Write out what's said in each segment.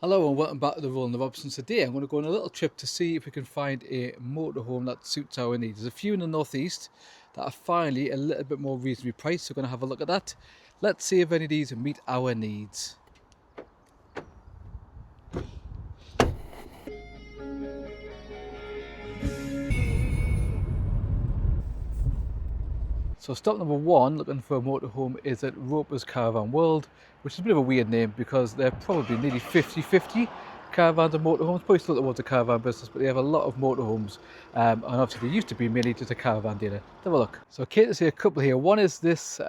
Hello and welcome back to the Rolling the Robsons. Today I'm going to go on a little trip to see if we can find a motorhome that suits our needs. There's a few in the northeast that are finally a little bit more reasonably priced, so we're going to have a look at that. Let's see if any of these meet our needs. So stop number one looking for a motorhome is at Roper's Caravan World, which is a bit of a weird name because they're probably nearly 50-50 caravans and motorhomes. Probably still towards the caravan business, but they have a lot of motorhomes. And obviously they used to be mainly just a caravan dealer. Let's have a look. So Kate, to see a couple here. One is this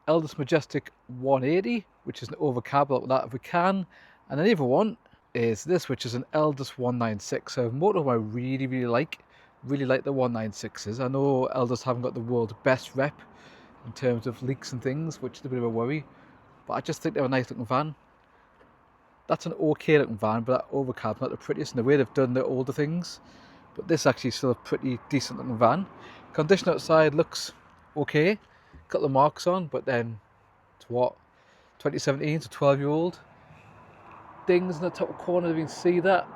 Eldest Majestic 180, which is an over cab, look at that if we can. And the other one is this, which is an Eldest 196. So a motorhome I really like. Really like the 196s. I know Elders haven't got the world's best rep in terms of leaks and things, which is a bit of a worry. But I just think they're a nice looking van. That's an okay looking van, but that overcab's not the prettiest in the way they've done the older things. But this actually is still a pretty decent looking van. Condition outside looks okay. Got the marks on, but then it's what? 2017, so 12-year-old. Dings in the top corner, you can see that.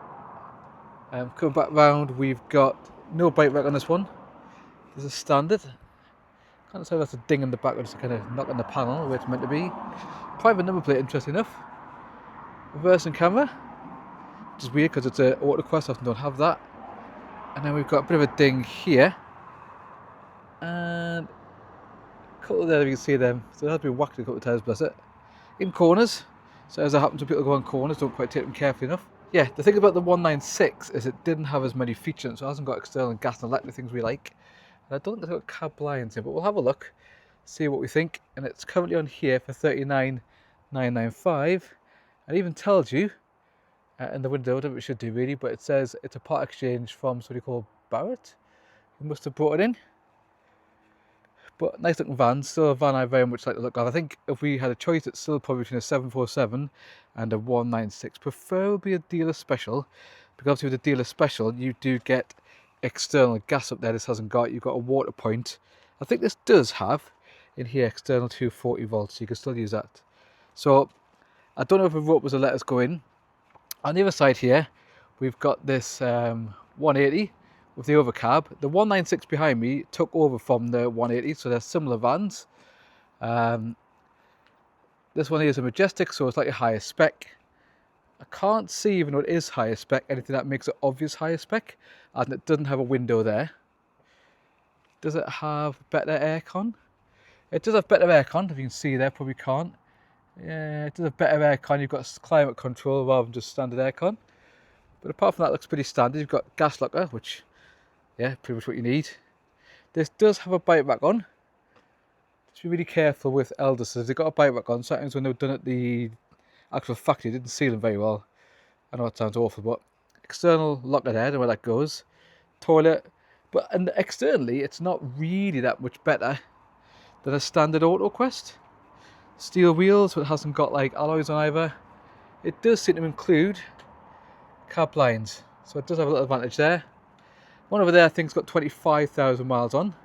Coming back round, we've got no bike rack on this one. There's a standard. Can't say that's a ding in the back, just kind of knock on the panel where it's meant to be. Private number plate, interesting enough. Reversing camera, which is weird because it's an autoquest, I often don't have that. And then we've got a bit of a ding here. And a couple there, you can see them. So it has been whacked a couple of times, bless it. In corners. So as it happens when people go on corners, don't quite take them carefully enough. Yeah, the thing about the 196 is it didn't have as many features, so it hasn't got external gas and electric things we like. And I don't think it's got cab blinds in, but we'll have a look, see what we think. And it's currently on here for 39,995, and it even tells you in the window, I don't know what it should do really, but it says it's a part exchange from somebody called Barrett, who must have brought it in. But nice looking van, still a van I very much like the look of. I think if we had a choice, it's still probably between a 747 and a 196, preferably a dealer special, because obviously with a dealer special you do get external gas up there. This hasn't got. You've got a water point. I think this does have in here external 240 volts, so you can still use that. So I don't know if a rope was to let us go in. On the other side here, we've got this 180 with the overcab. The 196 behind me took over from the 180, so they're similar vans. This one here is a Majestic, so it's like a higher spec. I can't see, even though it is higher spec, anything that makes it obvious higher spec, and it doesn't have a window there. Does it have better aircon? It does have better aircon, if you can see there, probably can't. Yeah, it does have better aircon. You've got climate control rather than just standard aircon. But apart from that, it looks pretty standard. You've got gas locker, which, yeah, pretty much what you need. This does have a bike rack on. Just be really careful with Elders. If they've got a bike rack on, sometimes when they were done at the actual factory, they didn't seal them very well. I know it sounds awful, but external locker there, I don't know where that goes. Toilet. And externally, it's not really that much better than a standard AutoQuest. Steel wheels, but it hasn't got like alloys on either. It does seem to include cab blinds, so it does have a little advantage there. One over there I think's got 25,000 miles on.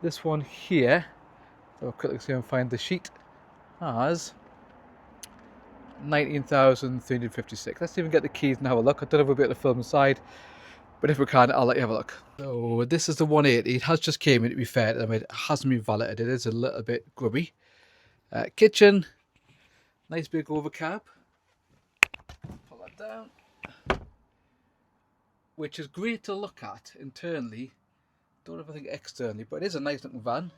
This one here, so I'll quickly see and find the sheet, has 19,356. Let's even get the keys and have a look. I don't know if we'll be able to film inside, but if we can, I'll let you have a look. So this is the 180. It has just came in, to be fair. I mean, it hasn't been valeted. It is a little bit grubby. Kitchen, nice big overcab. Pull that down. Which is great to look at internally. Don't know if I think externally, but it is a nice looking van.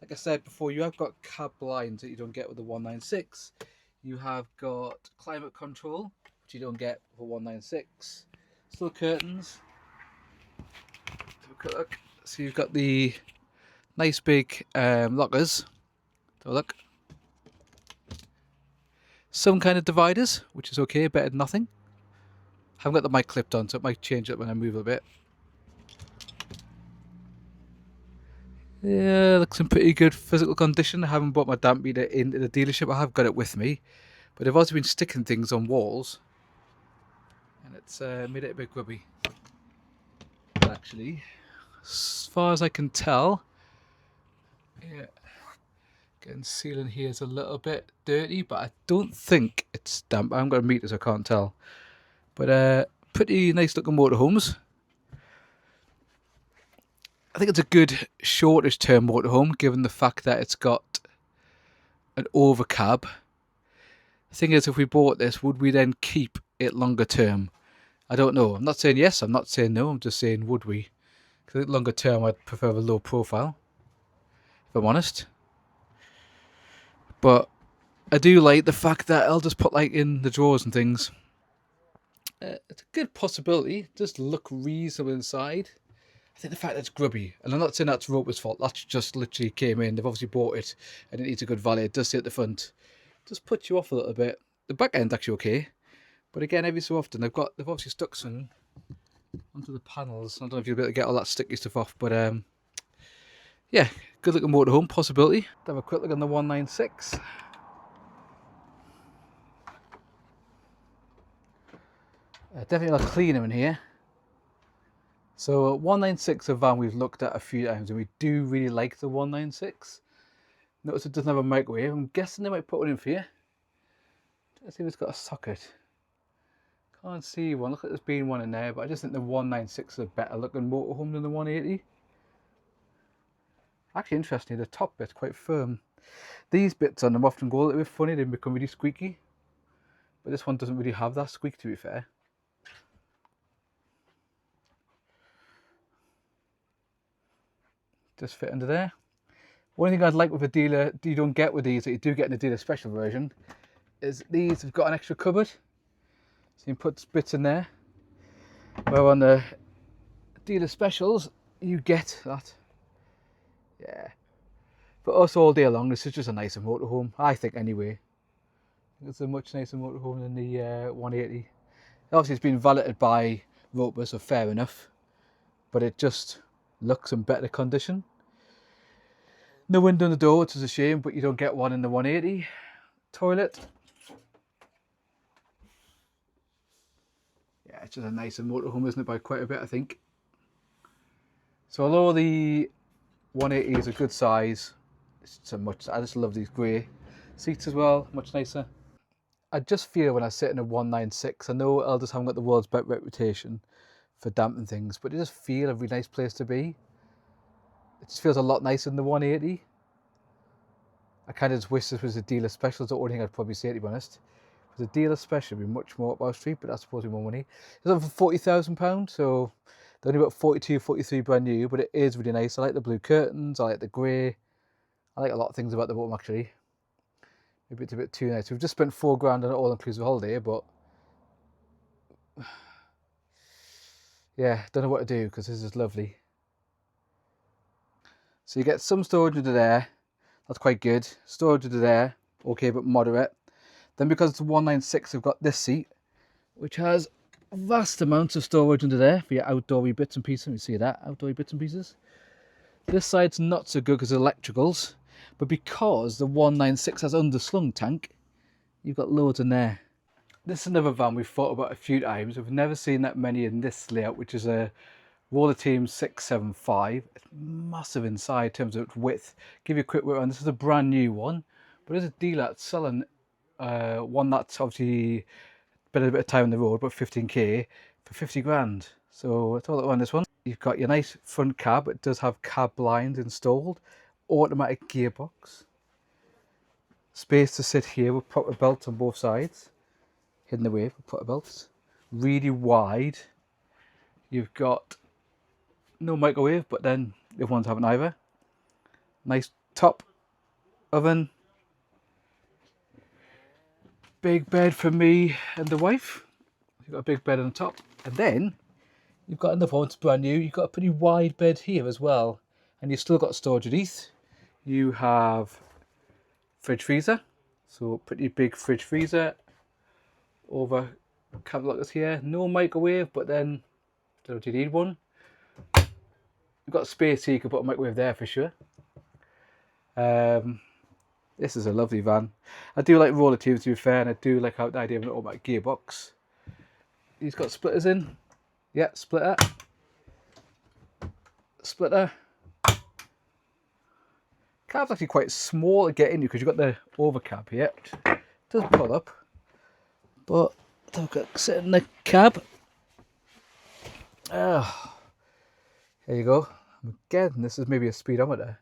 Like I said before, you have got cab blinds that you don't get with the 196. You have got climate control, which you don't get with the 196. Still curtains. Have a quick look. So you've got the nice big lockers. Have a look. Some kind of dividers, which is okay, better than nothing. Haven't got the mic clipped on, so it might change it when I move a bit. Yeah, looks in pretty good physical condition. I haven't brought my damp meter into the dealership. I have got it with me, but I've also been sticking things on walls, and it's made it a bit grubby. But actually, as far as I can tell, yeah, Again, ceiling here is a little bit dirty, but I don't think it's damp. I haven't got a meter, so I can't tell. But pretty nice looking motorhomes. I think it's a good shortish term motorhome, given the fact that it's got an overcab. The thing is, if we bought this, would we then keep it longer term? I don't know. I'm not saying yes, I'm not saying no, I'm just saying would we? Because I think longer term I'd prefer a low profile, if I'm honest. But I do like the fact that I'll just put like in the drawers and things. It's a good possibility. It does look reasonable inside. I think the fact that it's grubby, and I'm not saying that's Roper's fault, that's just literally came in, they've obviously bought it and it needs a good valet. It does sit at the front. Just puts you off a little bit. The back end's actually okay. But again, every so often they've obviously stuck some onto the panels. I don't know if you'll be able to get all that sticky stuff off, but yeah, good looking motorhome possibility. Have a quick look on the 196. Definitely a lot cleaner in here. So 196 a van we've looked at a few times, and we do really like the 196. Notice it doesn't have a microwave. I'm guessing they might put one in for you. Let's see if it's got a socket. Can't see one. Look at there's being one in there, but I just think the 196 is a better looking motorhome than the 180. Actually, interestingly, the top bit's quite firm. These bits on them often go a little bit funny, they become really squeaky. But this one doesn't really have that squeak, to be fair. Just fit under there. One thing I'd like with a dealer, you don't get with these, that you do get in the dealer special version, is these have got an extra cupboard. So you can put bits in there. Where on the dealer specials, you get that. Yeah. But us all day long, this is just a nicer motorhome, I think anyway. It's a much nicer motorhome than the 180. Obviously it's been valeted by Roper, so fair enough. But it just looks in better condition. No window on the door, which is a shame, but you don't get one in the 180. Toilet. Yeah, it's just a nicer motorhome, isn't it, by quite a bit, I think. So although the 180 is a good size, it's so much. I just love these grey seats as well, much nicer. I just feel when I sit in a 196, I know Elders haven't got the world's best reputation for damping things, but it just feels a really nice place to be. It just feels a lot nicer than the 180. I kind of just wish this was a dealer special. It's the only thing I'd probably say, to be honest. If it was a dealer special, it'd be much more up our street, but that's supposed to be more money. It's on for £40,000, so they're only about 42, 43 brand new, but it is really nice. I like the blue curtains, I like the grey. I like a lot of things about the bottom, actually. Maybe it's a bit too nice. We've just spent £4 grand on an all-inclusive holiday, but yeah, don't know what to do because this is lovely. So you get some storage under there. That's quite good. Storage under there, okay, but moderate. Then because it's a 196, we've got this seat, which has vast amounts of storage under there for your outdoory bits and pieces. You see that, outdoory bits and pieces. This side's not so good because of electricals, but because the 196 has underslung tank, you've got loads in there. This is another van we've thought about a few times. We've never seen that many in this layout, which is a Roller Team 675. It's massive inside in terms of its width. Give you a quick whip on. This is a brand new one, but there's a dealer that's selling one that's obviously been a bit of time on the road, but 15k for 50 grand. So that's all on this one. You've got your nice front cab. It does have cab blinds installed. Automatic gearbox. Space to sit here with proper belts on both sides. Hidden away with proper belts. Really wide. You've got no microwave, but then the ones haven't either. Nice top oven. Big bed for me and the wife. You've got a big bed on the top. And then you've got another one that's brand new. You've got a pretty wide bed here as well. And you've still got storage underneath. You have fridge freezer. So pretty big fridge freezer. Over cabinet lockers here. No microwave, but then don't know if you need one. You've got space here, you can put a microwave there for sure. This is a lovely van. I do like roller tubes, to be fair, and I do like how the idea of an automatic gearbox. He's got splitters in. Yeah, splitter. Splitter. Cab's actually quite small to get into because you've got the overcab here. It does pull up, but don't get sit in the cab. Oh, there you go. Again, this is maybe a speedometer.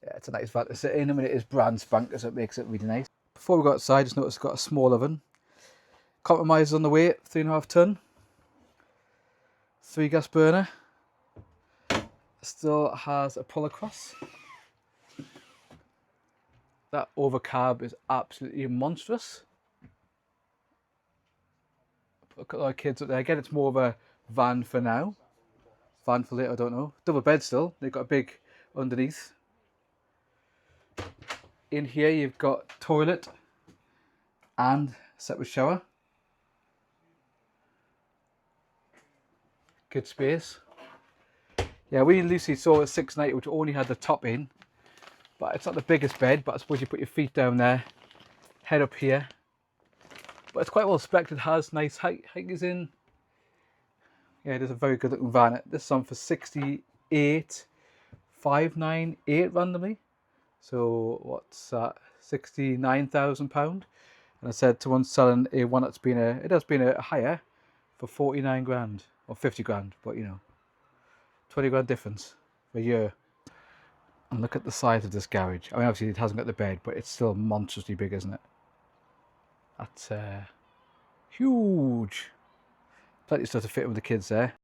Yeah, it's a nice van to sit in. I mean, it is brand spanker, so it makes it really nice. Before we go outside, just noticed it's got a small oven. Compromises on the weight, 3.5 ton. 3 gas burner. Still has a pull across. That overcab is absolutely monstrous. Put a lot of kids up there. Again, it's more of a van for now. Van for later, I don't know. Double bed still. They've got a big underneath. In here, you've got toilet and separate shower. Good space. Yeah, we Lucy saw a 690 which only had the top in, but it's not the biggest bed. But I suppose you put your feet down there, head up here. But it's quite well spec'd. It has nice height. Height is in. Yeah, it is a very good looking van. This is on for 68,598 randomly. So what's that? £69,000. And I said to one selling a one that's been it has been a higher for 49 grand or 50 grand, but you know, 20 grand difference for a year. And look at the size of this garage. I mean, obviously it hasn't got the bed, but it's still monstrously big, isn't it? That's huge. Plenty of stuff to fit with the kids there.